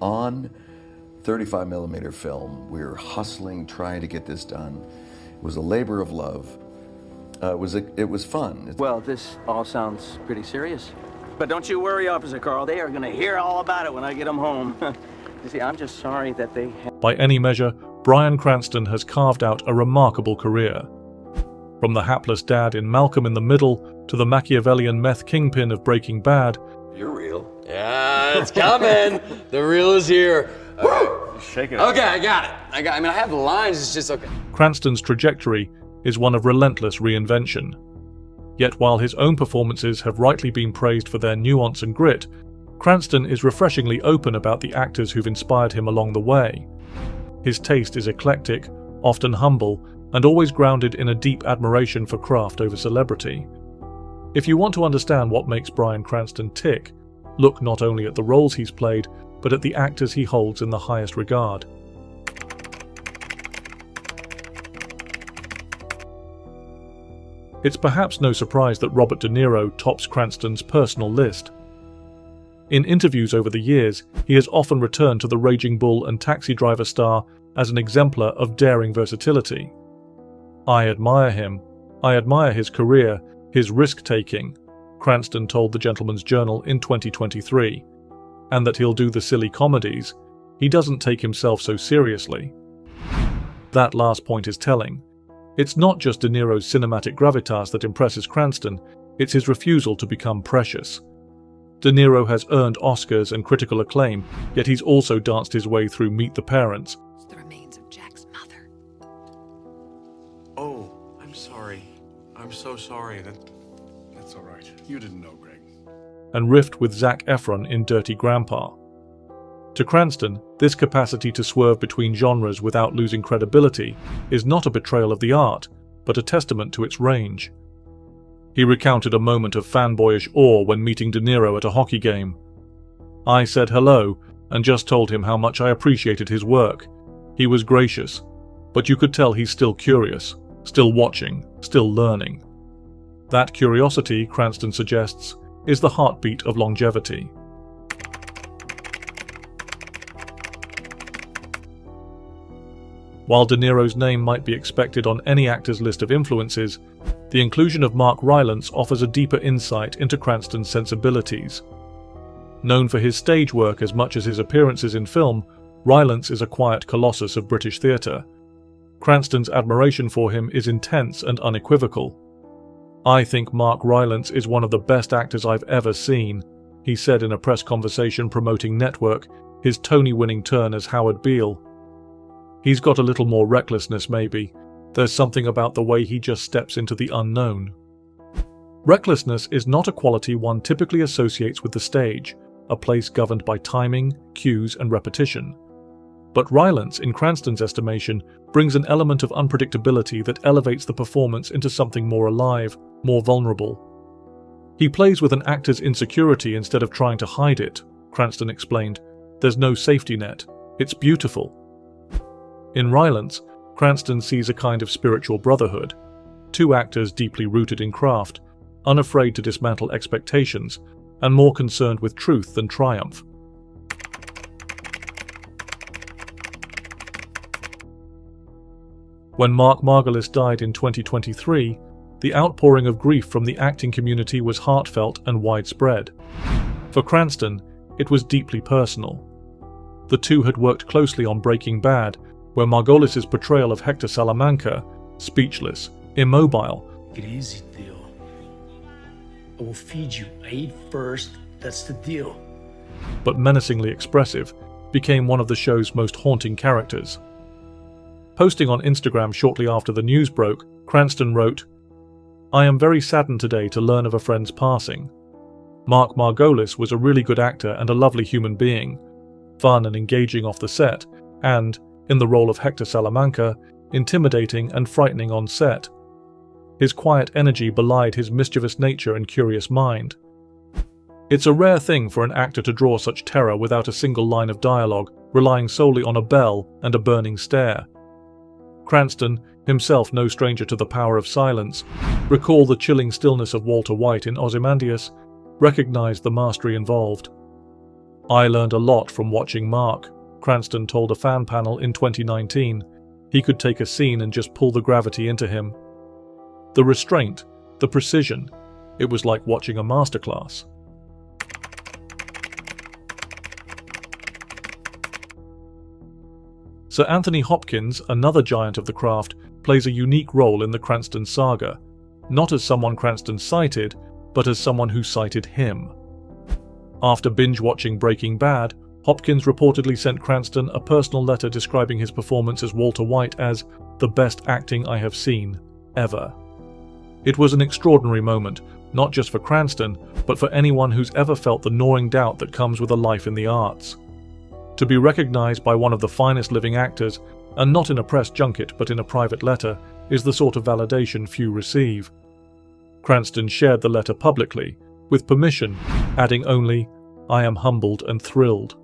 On 35mm film, we were hustling, trying to get this done. It was a labor of love. It was fun. Well, this all sounds pretty serious. But don't you worry, Officer Carl. They are going to hear all about it when I get them home. You see, I'm just sorry that they... By any measure, Bryan Cranston has carved out a remarkable career. From the hapless dad in Malcolm in the Middle to the Machiavellian meth kingpin of Breaking Bad. You're real. Yeah, it's coming. The real is here. Okay. Shake it. Okay, I got it. I mean, I have the lines, it's just okay. Cranston's trajectory is one of relentless reinvention. Yet while his own performances have rightly been praised for their nuance and grit, Cranston is refreshingly open about the actors who've inspired him along the way. His taste is eclectic, often humble, and always grounded in a deep admiration for craft over celebrity. If you want to understand what makes Bryan Cranston tick, look not only at the roles he's played, but at the actors he holds in the highest regard. It's perhaps no surprise that Robert De Niro tops Cranston's personal list. In interviews over the years, he has often returned to the Raging Bull and Taxi Driver star as an exemplar of daring versatility. "I admire him. I admire his career, his risk-taking," Cranston told the Gentleman's Journal in 2023, and that he'll do the silly comedies. He doesn't take himself so seriously. That last point is telling. It's not just De Niro's cinematic gravitas that impresses Cranston, it's his refusal to become precious. De Niro has earned Oscars and critical acclaim, yet he's also danced his way through Meet the Parents. It's the remains of Jack's mother. Oh, I'm sorry. I'm so sorry. That's all right. You didn't know, Greg. And riffed with Zac Efron in Dirty Grandpa. To Cranston, this capacity to swerve between genres without losing credibility is not a betrayal of the art, but a testament to its range. He recounted a moment of fanboyish awe when meeting De Niro at a hockey game. "I said hello and just told him how much I appreciated his work. He was gracious, but you could tell he's still curious, still watching, still learning." That curiosity, Cranston suggests, is the heartbeat of longevity. While De Niro's name might be expected on any actor's list of influences, the inclusion of Mark Rylance offers a deeper insight into Cranston's sensibilities. Known for his stage work as much as his appearances in film, Rylance is a quiet colossus of British theatre. Cranston's admiration for him is intense and unequivocal. "I think Mark Rylance is one of the best actors I've ever seen," he said in a press conversation promoting Network, his Tony-winning turn as Howard Beale. "He's got a little more recklessness maybe. There's something about the way he just steps into the unknown." Recklessness is not a quality one typically associates with the stage, a place governed by timing, cues, and repetition. But Rylance, in Cranston's estimation, brings an element of unpredictability that elevates the performance into something more alive, more vulnerable. "He plays with an actor's insecurity instead of trying to hide it," Cranston explained. "There's no safety net. It's beautiful." In Rylance, Cranston sees a kind of spiritual brotherhood, two actors deeply rooted in craft, unafraid to dismantle expectations, and more concerned with truth than triumph. When Mark Margolus died in 2023, the outpouring of grief from the acting community was heartfelt and widespread. For Cranston, it was deeply personal. The two had worked closely on Breaking Bad, where Margolis's portrayal of Hector Salamanca, speechless, immobile, Easy deal. I will feed you. I eat first. That's the deal. but menacingly expressive, became one of the show's most haunting characters. Posting on Instagram shortly after the news broke, Cranston wrote, "I am very saddened today to learn of a friend's passing. Mark Margolus was a really good actor and a lovely human being, fun and engaging off the set, and, in the role of Hector Salamanca, intimidating and frightening on set. His quiet energy belied his mischievous nature and curious mind. It's a rare thing for an actor to draw such terror without a single line of dialogue, relying solely on a bell and a burning stare." Cranston, himself no stranger to the power of silence, recalled the chilling stillness of Walter White in Ozymandias, recognized the mastery involved. "I learned a lot from watching Mark," Cranston told a fan panel in 2019. He could take a scene and just pull the gravity into him. The restraint, the precision, it was like watching a masterclass. Sir Anthony Hopkins, another giant of the craft, plays a unique role in the Cranston saga, not as someone Cranston cited, but as someone who cited him. After binge-watching Breaking Bad, Hopkins reportedly sent Cranston a personal letter describing his performance as Walter White as the best acting I have seen, ever. It was an extraordinary moment, not just for Cranston, but for anyone who's ever felt the gnawing doubt that comes with a life in the arts. To be recognized by one of the finest living actors, and not in a press junket but in a private letter, is the sort of validation few receive. Cranston shared the letter publicly, with permission, adding only, "I am humbled and thrilled."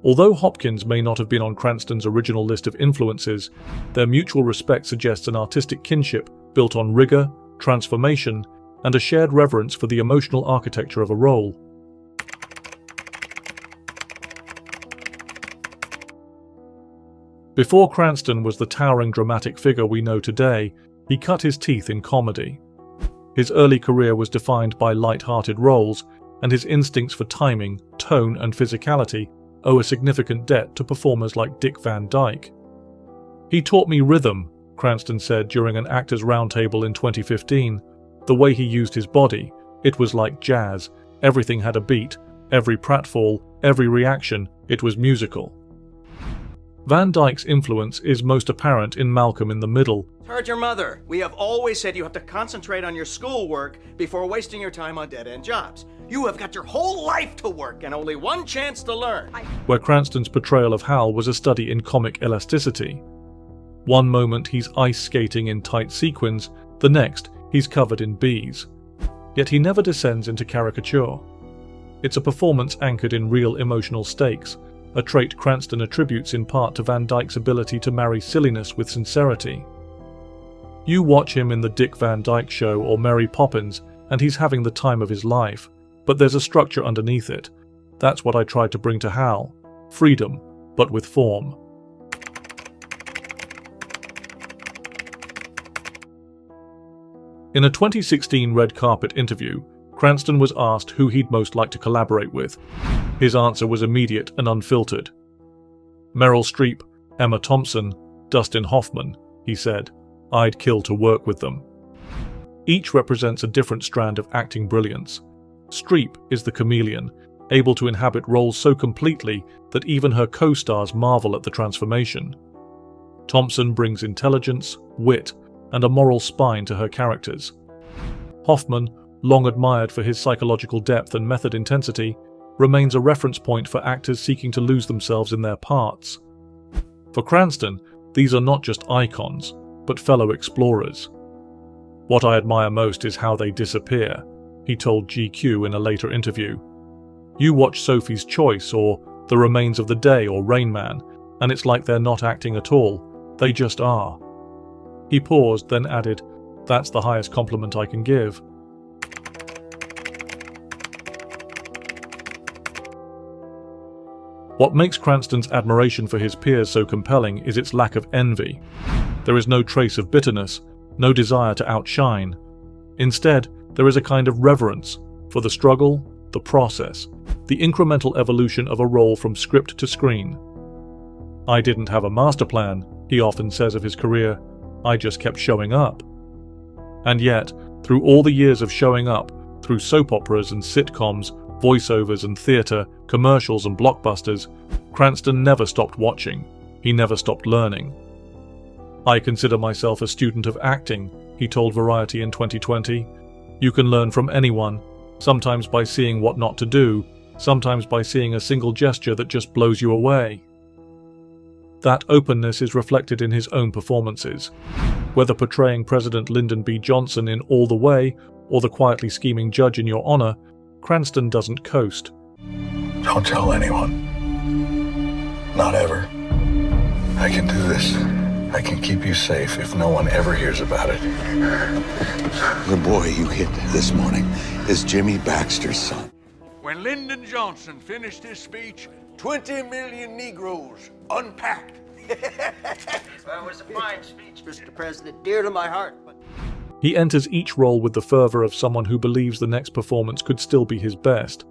Although Hopkins may not have been on Cranston's original list of influences, their mutual respect suggests an artistic kinship built on rigor, transformation, and a shared reverence for the emotional architecture of a role. Before Cranston was the towering dramatic figure we know today, he cut his teeth in comedy. His early career was defined by light-hearted roles, and his instincts for timing, tone, and physicality owe a significant debt to performers like Dick Van Dyke. "He taught me rhythm," Cranston said during an Actors Roundtable in 2015. "The way he used his body, it was like jazz. Everything had a beat, every pratfall, every reaction, it was musical." Van Dyke's influence is most apparent in Malcolm in the Middle. Heard your mother. We have always said you have to concentrate on your schoolwork before wasting your time on dead-end jobs. You have got your whole life to work and only one chance to learn. Where Cranston's portrayal of Hal was a study in comic elasticity. One moment he's ice skating in tight sequins, the next he's covered in bees. Yet he never descends into caricature. It's a performance anchored in real emotional stakes, a trait Cranston attributes in part to Van Dyke's ability to marry silliness with sincerity. You watch him in The Dick Van Dyke Show or Mary Poppins, and he's having the time of his life, but there's a structure underneath it. That's what I tried to bring to Hal. Freedom, but with form. In a 2016 red carpet interview, Cranston was asked who he'd most like to collaborate with. His answer was immediate and unfiltered. "Meryl Streep, Emma Thompson, Dustin Hoffman," he said. "I'd kill to work with them." Each represents a different strand of acting brilliance. Streep is the chameleon, able to inhabit roles so completely that even her co-stars marvel at the transformation. Thompson brings intelligence, wit, and a moral spine to her characters. Hoffman, long admired for his psychological depth and method intensity, remains a reference point for actors seeking to lose themselves in their parts. For Cranston, these are not just icons, but fellow explorers. "What I admire most is how they disappear," he told GQ in a later interview. "You watch Sophie's Choice or The Remains of the Day or Rain Man, and it's like they're not acting at all, they just are." He paused, then added, "That's the highest compliment I can give." What makes Cranston's admiration for his peers so compelling is its lack of envy. There is no trace of bitterness, no desire to outshine. Instead, there is a kind of reverence for the struggle, the process, the incremental evolution of a role from script to screen. "I didn't have a master plan," he often says of his career. "I just kept showing up." And yet, through all the years of showing up, through soap operas and sitcoms, voiceovers and theatre, commercials and blockbusters, Cranston never stopped watching. He never stopped learning. "I consider myself a student of acting," he told Variety in 2020. "You can learn from anyone, sometimes by seeing what not to do, sometimes by seeing a single gesture that just blows you away." That openness is reflected in his own performances. Whether portraying President Lyndon B. Johnson in All the Way or the quietly scheming judge in Your Honor, Cranston doesn't coast. Don't tell anyone. Not ever. I can do this. I can keep you safe if no one ever hears about it. The boy you hit this morning is Jimmy Baxter's son. When Lyndon Johnson finished his speech, 20 million Negroes unpacked. Well, it was a fine speech, Mr. President, dear to my heart. But... He enters each role with the fervor of someone who believes the next performance could still be his best.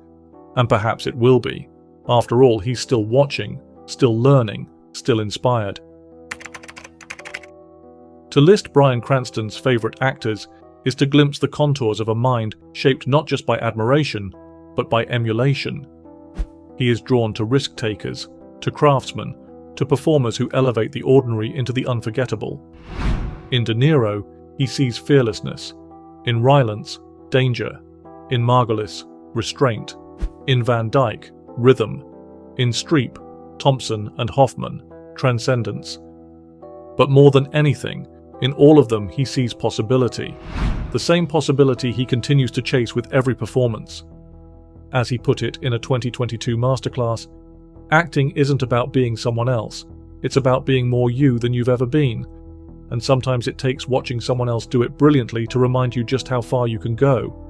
And perhaps it will be. After all, he's still watching, still learning, still inspired. To list Bryan Cranston's favourite actors is to glimpse the contours of a mind shaped not just by admiration, but by emulation. He is drawn to risk-takers, to craftsmen, to performers who elevate the ordinary into the unforgettable. In De Niro, he sees fearlessness. In Ryland, danger. In Margolus, restraint. In Van Dyke, rhythm. In Streep, Thompson and Hoffman, transcendence. But more than anything, in all of them he sees possibility. The same possibility he continues to chase with every performance. As he put it in a 2022 masterclass, acting isn't about being someone else, it's about being more you than you've ever been. And sometimes it takes watching someone else do it brilliantly to remind you just how far you can go.